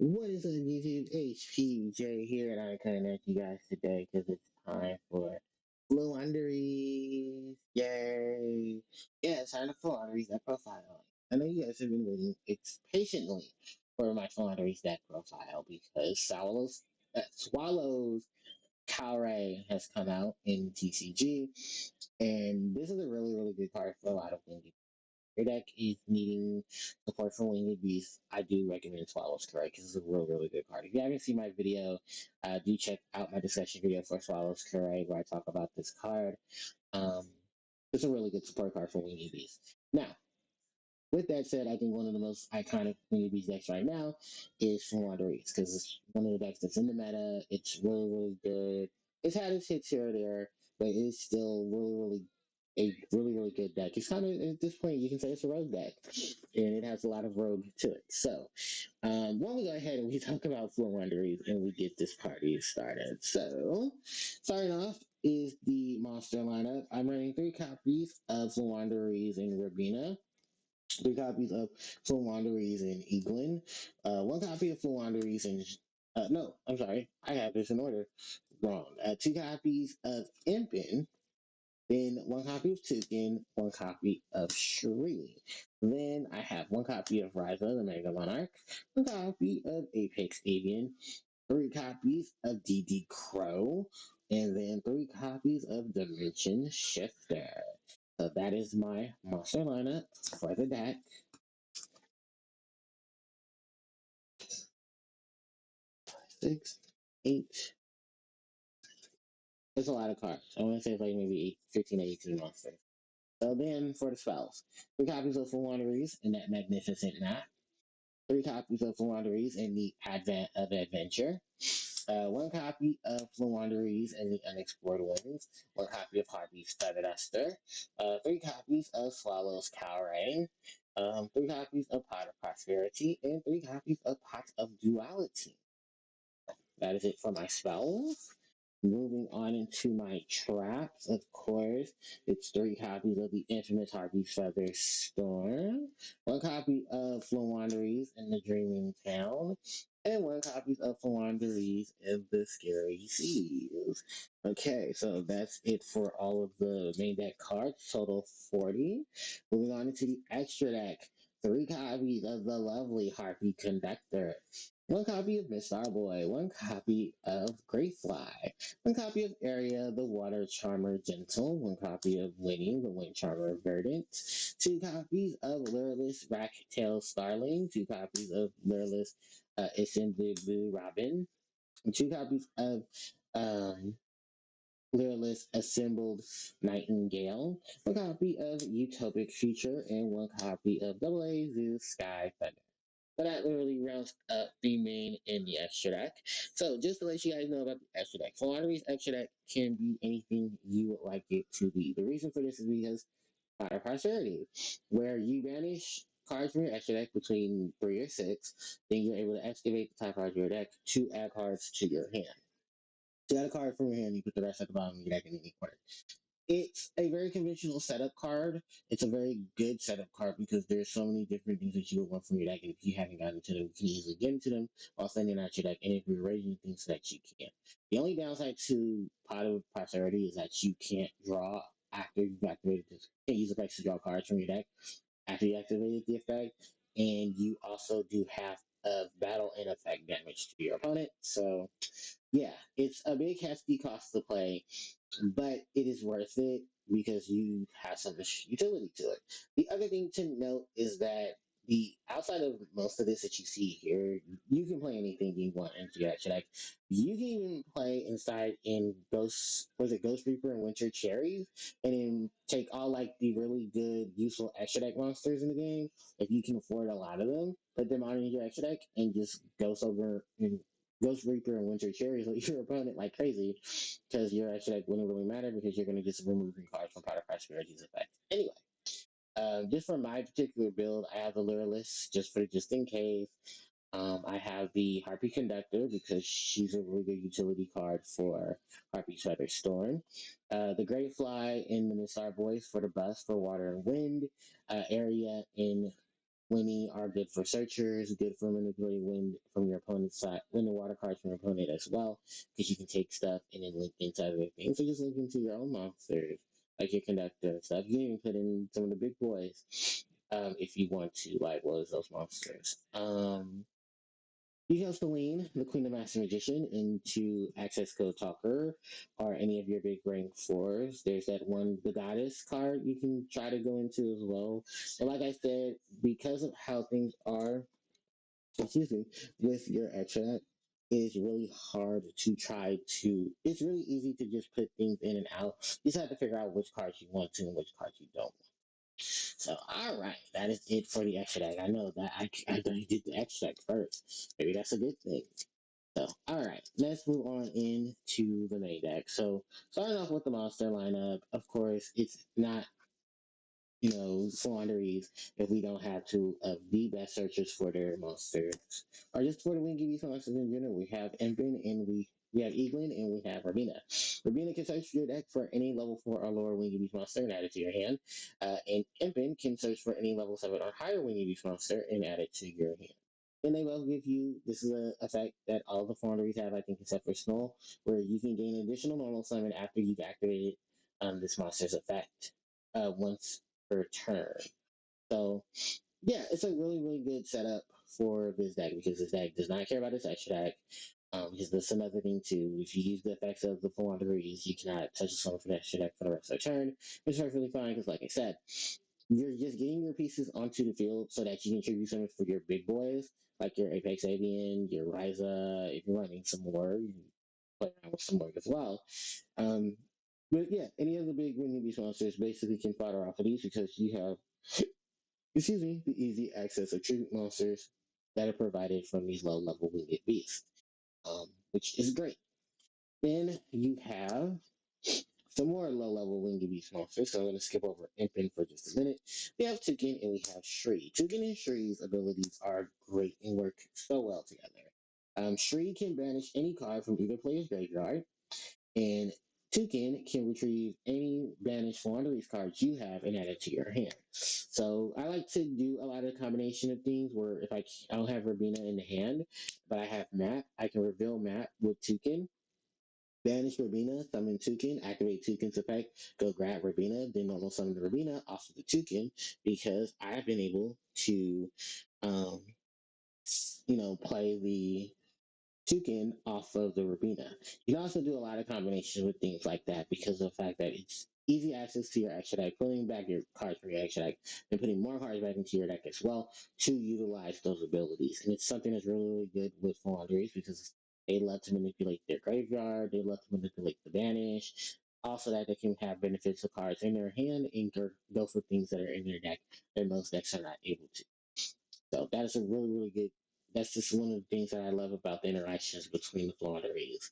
What is up, YouTube? HPJ here, and I'm coming at you guys today because it's time for Floowandereeze. Yay! Yeah, it's time to Floowandereeze that profile. I know you guys have been waiting patiently for my Floowandereeze that profile because Swallows Cowrie has come out in TCG, and this is a really, really good card for a lot of winged. Your deck is needing support from Winged Beast. I do recommend Swallows Cry because it's a real, really good card. If you haven't seen my video, do check out my discussion video for Swallows Cry where I talk about this card. Um, it's a really good support card for Winged Beast. Now, with that said, I think one of the most iconic Winged Beast decks right now is Floowandereeze because it's one of the decks that's in the meta. It's really, really good. It's had its hits here or there, but it's still really, really a really, really good deck. It's kind of, at this point, you can say it's a rogue deck, and it has a lot of rogue to it. So, why don't we go ahead and we talk about Floowandereeze and we get this party started. So, starting off is the monster lineup. I'm running 3 copies of Floowandereeze and Rabina. 3 copies of Floowandereeze in Eaglin. 1 copy of Floowandereeze in. No, I'm sorry. I have this in order. Wrong. 2 copies of Impin. Then 1 copy of Toucan. 1 copy of Shri. Then I have 1 copy of Ryza, the Mega Monarch. 1 copy of Apex Avian. 3 copies of DD Crow. And then 3 copies of Dimension Shifter. So that is my monster lineup for the deck. 6, 8. It's a lot of cards. I want to say it's like maybe 15 to 18 monsters. So then for the spells, 3 copies of Floowandereeze in that magnificent map. 3 copies of Floowandereeze in the Advent of Adventure. 1 copy of Floowandereeze in the Unexplored Winds. 1 copy of Harpie's Feather Duster. 3 copies of Swallow's Cowrie. 3 copies of Pot of Prosperity. And 3 copies of Pot of Duality. That is it for my spells. Moving on into my traps, of course, it's 3 copies of the infamous Harpie Feather Storm, 1 copy of Floowandereeze in the Dreaming Town, and 1 copy of Floowandereeze in the Scary Seas. Okay, so that's it for all of the main deck cards, total 40. Moving on into the extra deck, 3 copies of the lovely Harpie Conductor. 1 copy of Miss Starboy, 1 copy of Greyfly, 1 copy of Area, the Water Charmer Gentle, 1 copy of Winnie, the Wind Charmer Verdant, 2 copies of Lureless Racktail Starling, 2 copies of Lureless Assembly Blue Robin, 2 copies of um, Lureless Assembled Nightingale, 1 copy of Utopic Future, and 1 copy of Double A Zeus Sky Thunder. But that literally rounds up the main and the extra deck. So just to let you guys know about the extra deck, Floowandereeze extra deck can be anything you would like it to be. The reason for this is because Fire Prosperity, where you banish cards from your extra deck between 3 or 6, then you're able to excavate the top card of your deck to add cards to your hand. So you add a card from your hand, you put the rest at the bottom of your deck in any order. It's a very conventional setup card. It's a very good setup card because there's so many different things that you would want from your deck, and if you haven't gotten to them, you can easily get into them while sending out your deck, and if you're raising things that you can. The only downside to Pot of Prosperity is that you can't draw after you've activated this. You can't use effects to draw cards from your deck after you activated the effect, and you also do have a battle and effect damage to your opponent. So, yeah, it's a big hefty cost to play, but it is worth it because you have some utility to it. The other thing to note is that the outside of most of this that you see here, you can play anything you want into your extra deck. You can even play inside in Ghost Reaper and Winter Cherries, and then take all like the really good, useful extra deck monsters in the game. If you can afford a lot of them, put them on in your extra deck and just Ghost Reaper and Winter Cherries with your opponent like crazy because your extra deck wouldn't really matter because you're going to just remove cards from Pot of Prosperity's effect. Anyway, just for my particular build, I have the Lureless just in case. I have the Harpy Conductor because she's a really good utility card for Harpy's Feather Storm. The Great Fly in the Missar Boys for the bus for Water and Wind. Area in Winnie are good for searchers, good for manipulating wind from your opponent's side, wind and water cards from your opponent as well, because you can take stuff and then link inside of their thing. So just link into your own monsters, like your conductor and stuff. You can even put in some of the big boys if you want to, like, what is those monsters? You can also lean the Queen of Master Magician into Access Code Talker or any of your big rank fours. There's that one, the Goddess card you can try to go into as well. And like I said, because of how things are, excuse me, with your extract, it is really hard to try to. It's really easy to just put things in and out. You just have to figure out which cards you want to and which cards you don't. So, all right, that is it for the extract. I know that I did the extract first. Maybe that's a good thing. So, all right, let's move on into the main deck. So, starting off with the monster lineup, of course, it's not, Floowandereeze if we don't have two of the best searchers for their monsters. Or just for the Wingy Beast monsters in general. We have Empen and we have Eaglin and we have Rabina. Rabina can search your deck for any level 4 or lower Wingy Beast monster and add it to your hand. And Empen can search for any level 7 or higher Wingy Beast monster and add it to your hand. And they both give you, this is an effect that all the Floowandereeze have, I think, except for Snow, where you can gain additional normal summon after you've activated this monster's effect once per turn. So, yeah, it's a really, really good setup for this deck because this deck does not care about its extra deck. Because that's another thing too. If you use the effects of the Floowandereeze, you cannot touch the summon for the extra deck for the rest of the turn, which is perfectly fine because, like I said, you're just getting your pieces onto the field so that you can tribute summon for your big boys, like your Apex Avian, your Ryza. If you're running some more, you can play around with some more as well. Um, but yeah, any of the big Winning Beast monsters basically can fodder off of these because you have, excuse me, the easy access of tribute monsters that are provided from these low level winged beasts, which is great. Then you have some more low level winged beast monsters, so I'm going to skip over Impen for just a minute. We have Tukin and we have Shri. Tukin and Shri's abilities are great and work so well together. Shri can banish any card from either player's graveyard, and Toucan can retrieve any banished Wanderers cards you have and add it to your hand. So I like to do a lot of combination of things where if I don't have Rabina in the hand, but I have Map, I can reveal Map with Toucan, banish Rabina, summon Toucan, activate Toucan's effect, go grab Rabina, then normal summon the Rabina off of the Toucan because I've been able to, um, play the Toucan off of the Rabina. You can also do a lot of combinations with things like that because of the fact that it's easy access to your extra deck, pulling back your cards from your extra deck, and putting more cards back into your deck as well to utilize those abilities. And it's something that's really, really good with Floowandereeze because they love to manipulate their graveyard, they love to manipulate the banish. Also, that they can have benefits of cards in their hand and go for things that are in their deck that most decks are not able to. So that is a really, really good. That's just one of the things that I love about the interactions between the Floowandereeze.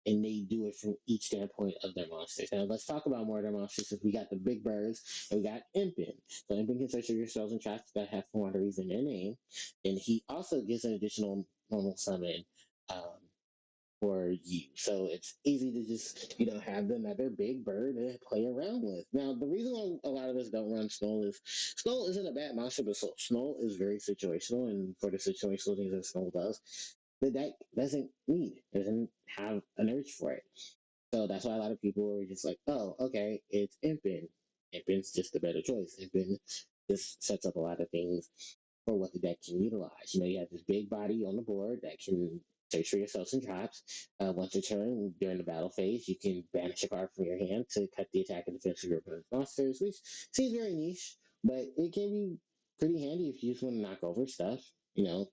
And they do it from each standpoint of their monsters. Now let's talk about more of their monsters. Since we got the big birds and we got Impen. So Impen can search your spells and traps that have Floowandereeze in their name. And he also gives an additional normal summon for you. So it's easy to just, have another big bird to play around with. Now, the reason why a lot of us don't run Snow is Snow isn't a bad monster, but Snow is very situational, and for the situational things that Snow does, the deck doesn't need, it doesn't have an urge for it. So that's why a lot of people are just like, oh, okay, it's Impen. Impen's just a better choice. Impen just sets up a lot of things for what the deck can utilize. You have this big body on the board that can search for yourself some traps. Once a turn during the battle phase, you can banish a card from your hand to cut the attack and defense of your opponent's monsters, which seems very niche, but it can be pretty handy if you just want to knock over stuff.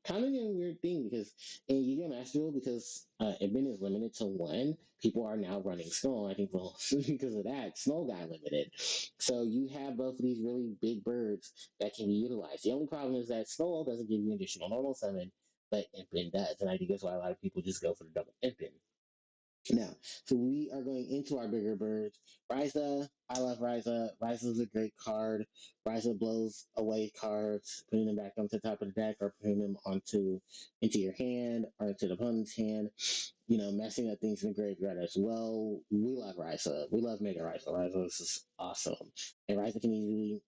Kind of a weird thing because in Yu-Gi-Oh! Master Duel, because Ibn is limited to one, people are now running Snow. I think well, because of that, Snow got limited. So you have both of these really big birds that can be utilized. The only problem is that Snow doesn't give you additional normal summon, but Impen does. And I think that's why a lot of people just go for the double Impen. Now, so we are going into our bigger birds. Ryza, I love Ryza. Ryza is a great card. Ryza blows away cards, putting them back onto the top of the deck or putting them into your hand or into the opponent's hand. Messing up things in the graveyard as well. We love Ryza. We love Mega Ryza. Ryza is just awesome. And Ryza can easily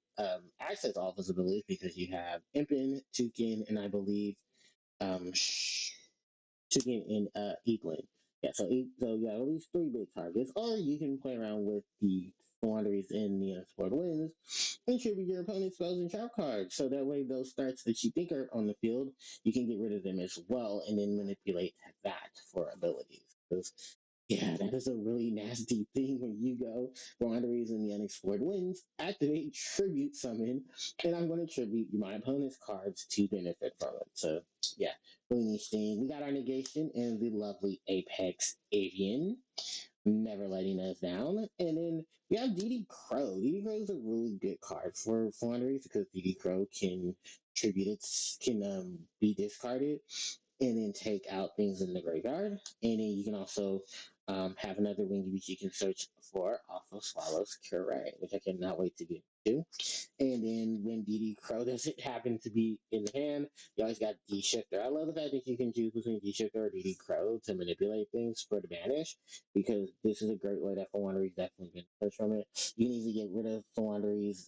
access all those abilities because you have Impin, Toucan, and I believe Chicken and Eaglin. Yeah, so you have at least three big targets, or you can play around with the Floowandereeze in the Unexplored Winds and tribute your opponent's spells and trap cards. So that way, those starts that you think are on the field, you can get rid of them as well, and then manipulate that for abilities. Because yeah, that is a really nasty thing when you go Floowandereeze in the Unexplored Winds, activate Tribute Summon, and I'm going to tribute my opponent's cards to benefit from it. So yeah, really nice thing. We got our negation and the lovely Apex Avian, never letting us down. And then we have DD Crow. DD Crow is a really good card for Flanders because DD Crow can tribute its can be discarded and then take out things in the graveyard. And then you can also have another wing which you can search for off of Swallow's Cowrie, which I cannot wait to get to. And then when DD Crow doesn't happen to be in the hand, you always got D Shifter. I love the fact that you can choose between D Shifter or DD Crow to manipulate things for the banish, because this is a great way that Floowandereeze definitely benefits from it. You can easily get rid of Floowandereeze.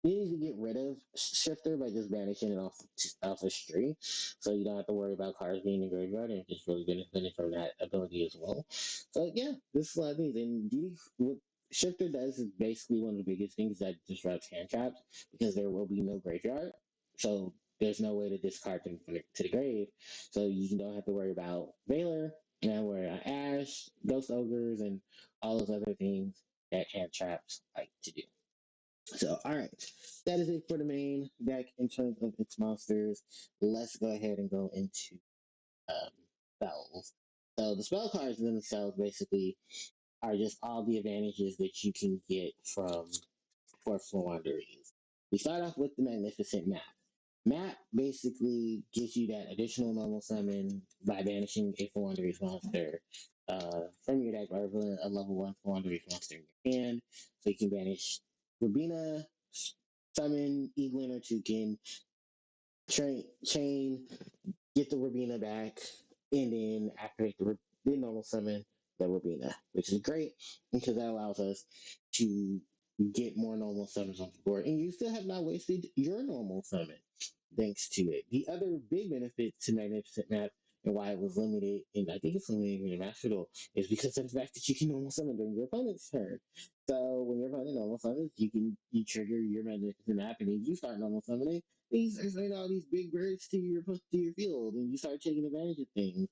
You can easily get rid of Shifter by just banishing it off the street, so you don't have to worry about cards being in the graveyard, and just really benefiting from that ability as well. So yeah, this is a lot of things. And DD, what Shifter does is basically one of the biggest things that disrupts hand traps because there will be no graveyard. So there's no way to discard them to the grave. So you don't have to worry about Valor, you don't worry about Ash, Ghost Ogres, and all those other things that hand traps like to do. So, all right, that is it for the main deck in terms of its monsters. Let's go ahead and go into um, spells. So the spell cards themselves basically are just all the advantages that you can get from for Floowandereeze. We start off with the Magnificent Map. Map basically gives you that additional normal summon by banishing a Floowandereeze monster from your deck, or putting a level 1 Floowandereeze monster in your hand. So you can banish Rubina, summon Eaglin or Toucan, chain, get the Rubina back, and then activate the normal summon the Rubina, which is great because that allows us to get more normal summons on the board. And you still have not wasted your normal summon thanks to it. The other big benefit to Magnificent Map and why it was limited, and I think it's limited in Master Duel, is because of the fact that you can normal summon during your opponent's turn. So when your opponent normal summons, you trigger your Magnificent Map, and then you start normal summoning. These are all these big birds to your field, and you start taking advantage of things.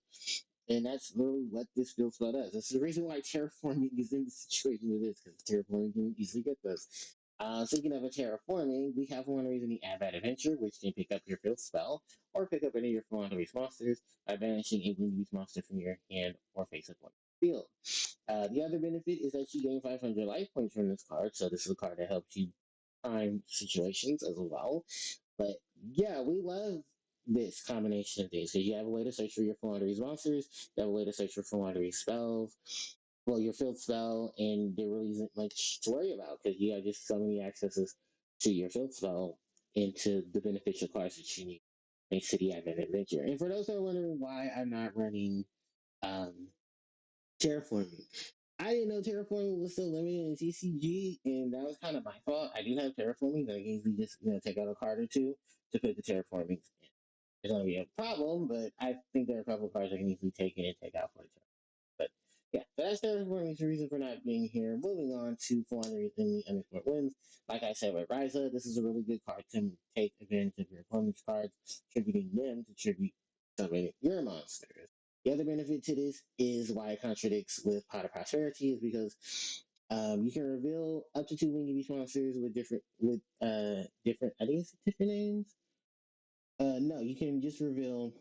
And that's literally what this field spell does. That's the reason why terraforming is in the situation it is, because terraforming can easily get this. Speaking of a terraforming, we have one reason the Advent Adventure, which can pick up your field spell, or pick up any of your Floowandereeze monsters by banishing a winged monster from your hand or face up on your field. The other benefit is that you gain 500 life points from this card, so this is a card that helps you time situations as well. But yeah, we love this combination of things. So you have a way to search for your Floowandereeze monsters, you have a way to search for Floowandereeze spells, well, your field spell, and there really isn't much to worry about because you have just so many accesses to your field spell into the beneficial cards that you need thanks to the Advent Adventure. And for those that are wondering why I'm not running um, terraforming. I didn't know terraforming was still limited in TCG, and that was kind of my fault. I do have terraforming, that I can easily just take out a card or two to put the terraforming in. It's going to be a problem, but I think there are a couple of cards I can easily take in and take out for the terraforming. But yeah, so that's terraforming's reason for not being here. Moving on to Floowandereeze in the Unexplored Winds. Like I said with Ryza, this is a really good card to take advantage of your opponent's cards, tributing them to tribute summon your monsters. The other benefit to this is why it contradicts with Pot of Prosperity is because you can reveal up to two winged beast monsters with different I think it's different names. No, you can just reveal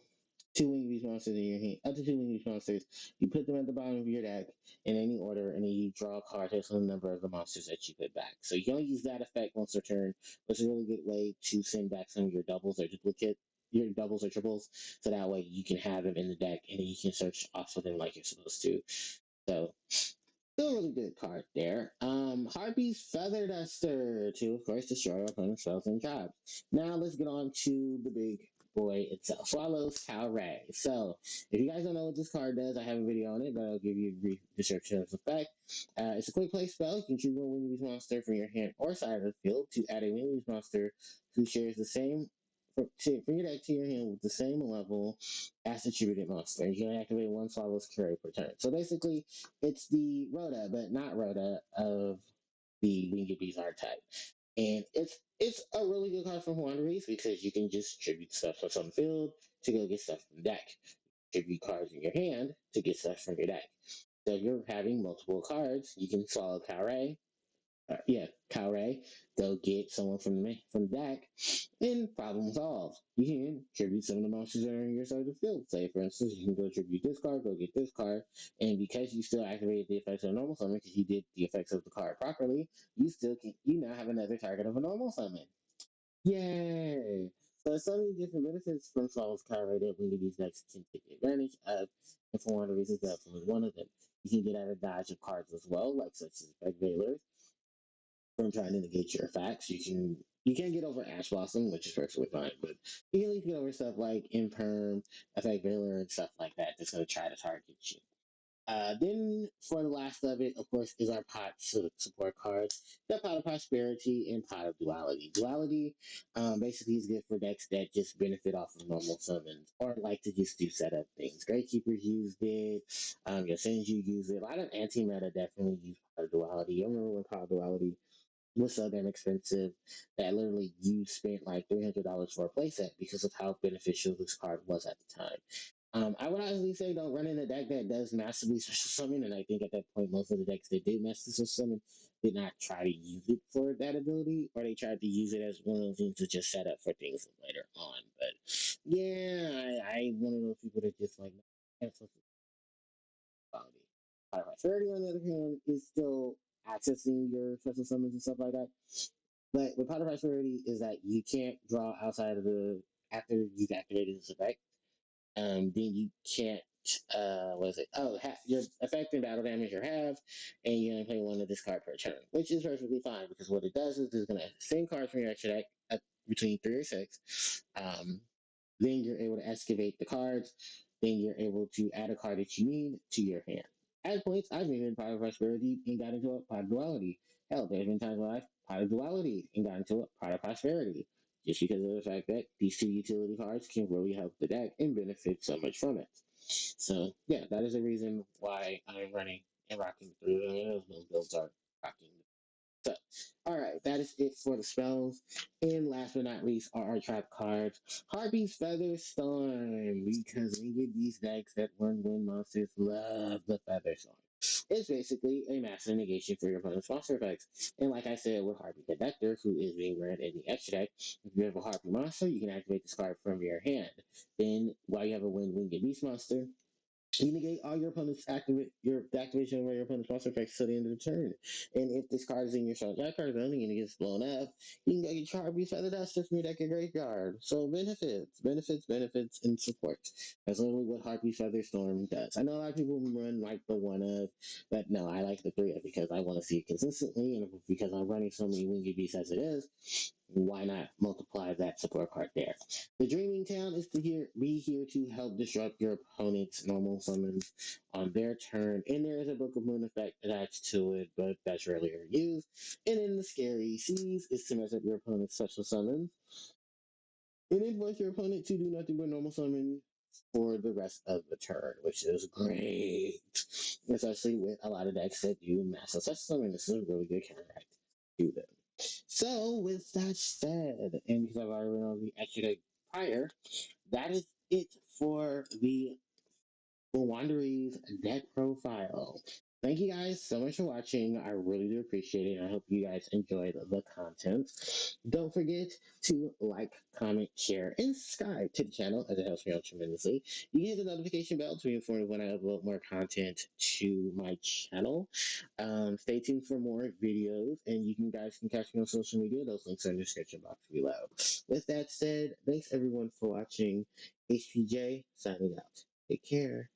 two winged beast monsters in your hand. Up to two winged beast monsters. You put them at the bottom of your deck in any order, and then you draw a card based on the number of the monsters that you put back. So you can only use that effect once per turn, which is a really good way to send back some of your doubles or your doubles or triples, so that way you can have them in the deck, and then you can search off of them like you're supposed to. So still a really good card there. Harpie's Feather Duster to, of course, destroy our opponent's spells and traps. Now let's get on to the big boy itself. Swallows Cowrie. So, if you guys don't know what this card does, I have a video on it, but I'll give you a brief description of the effect. It's a quick play spell. You can choose one Winged Beast monster from your hand or side of the field to add a Winged Beast monster who shares the same from your deck to your hand with the same level as attributed monster. You can activate one Swallow's Cowrie per turn. So basically, it's the Rhoda, but not Rhoda, of the Winged Beast archetype. And it's a really good card for Floowandereeze because you can just tribute stuff from some field to go get stuff from the deck. Tribute cards in your hand to get stuff from your deck. So if you're having multiple cards, you can swallow Cowrie. Cowrie. Go get someone from the deck, and problem solved. You can tribute some of the monsters that are in your side of the field. Say, for instance, you can go tribute this card, go get this card, and because you still activated the effects of a normal summon, because you did the effects of the card properly, you now have another target of a normal summon. Yay! So there's so many different benefits from Swallow's Cowrie that Winged Beast decks can take advantage of, and for one of the reasons definitely one of them. You can get out of dodge of cards as well, like such as Effect Veilers, from trying to negate your effects. You can't get over Ash Blossom, which is perfectly fine, but you can at least get over stuff like Imperm, Effect Veiler, and stuff like that that's going to try to target you. Then for the last of it, of course, is our pot support cards. The Pot of Prosperity and Pot of Duality. Duality basically is good for decks that just benefit off of normal summons or like to just do setup things. Gravekeepers used it. Yosenju used it. A lot of anti-meta definitely use Pot of Duality. I remember when Pot of Duality was so damn expensive that literally you spent like $300 for a playset because of how beneficial this card was at the time. I would honestly say don't run in a deck that does massively special summon, and I think at that point most of the decks that did massively special summon did not try to use it for that ability, or they tried to use it as one of those things to just set up for things later on. But yeah, I one of those people that just like quality. Pirate 30 on the other hand is still accessing your special summons and stuff like that. But with Powder Prosperity is that you can't draw outside of the after you've activated this effect. Then you can't. What is it? Oh, your effect and battle damage you have, and you only play one of this card per turn, which is perfectly fine because what it does is it's gonna send cards from your extra deck between 3 or 6. Then you're able to excavate the cards. Then you're able to add a card that you need to your hand. At points, I've been in Pot of Prosperity and got into a Pot of Duality. Hell, there's been times where I've Pot of Duality and got into a Pot of Prosperity. Just because of the fact that these 2 utility cards can really help the deck and benefit so much from it. So, yeah, that is the reason why I'm running and rocking through those builds are rocking. So, alright, that is it for the spells. And last but not least are our trap cards. Harpie's Feather Storm, because we get these decks that learn wind monsters love the Feather Storm. It's basically a massive negation for your opponent's monster effects. And like I said with Harpie Conductor, who is being ran in the extra deck, if you have a Harpie monster, you can activate this card from your hand. Then, while you have a Winged Beast monster, you negate all your opponent's activation of your opponent's monster effects to the end of the turn. And if this card is in your Jack card zone and it gets blown up, you can go get your Harpie Feather Duster from your deck of graveyard. So benefits, and support. That's literally what Harpie Feather Storm does. I know a lot of people run like the one of, but no, I like the 3 of because I want to see it consistently, and because I'm running so many Winged Beasts as it is, why not multiply that support card there? The Dreaming Town is to be here to help disrupt your opponent's normal summons on their turn, and there is a Book of Moon effect attached to it, but that's rarely used. And then the Scary Seas is to mess up your opponent's special summons, and then force your opponent to do nothing but normal summon for the rest of the turn, which is great, especially with a lot of decks that do massive special summon. This is a really good counteract to them. So, with that said, and because I've already been on the extra deck prior, that is it for the Floowandereeze deck profile. Thank you guys so much for watching. I really do appreciate it. I hope you guys enjoyed the content. Don't forget to like, comment, share, and subscribe to the channel as it helps me out tremendously. You can hit the notification bell to be informed when I upload more content to my channel. Stay tuned for more videos, and you guys can catch me on social media. Those links are in the description box below. With that said, thanks everyone for watching. HPJ signing out. Take care.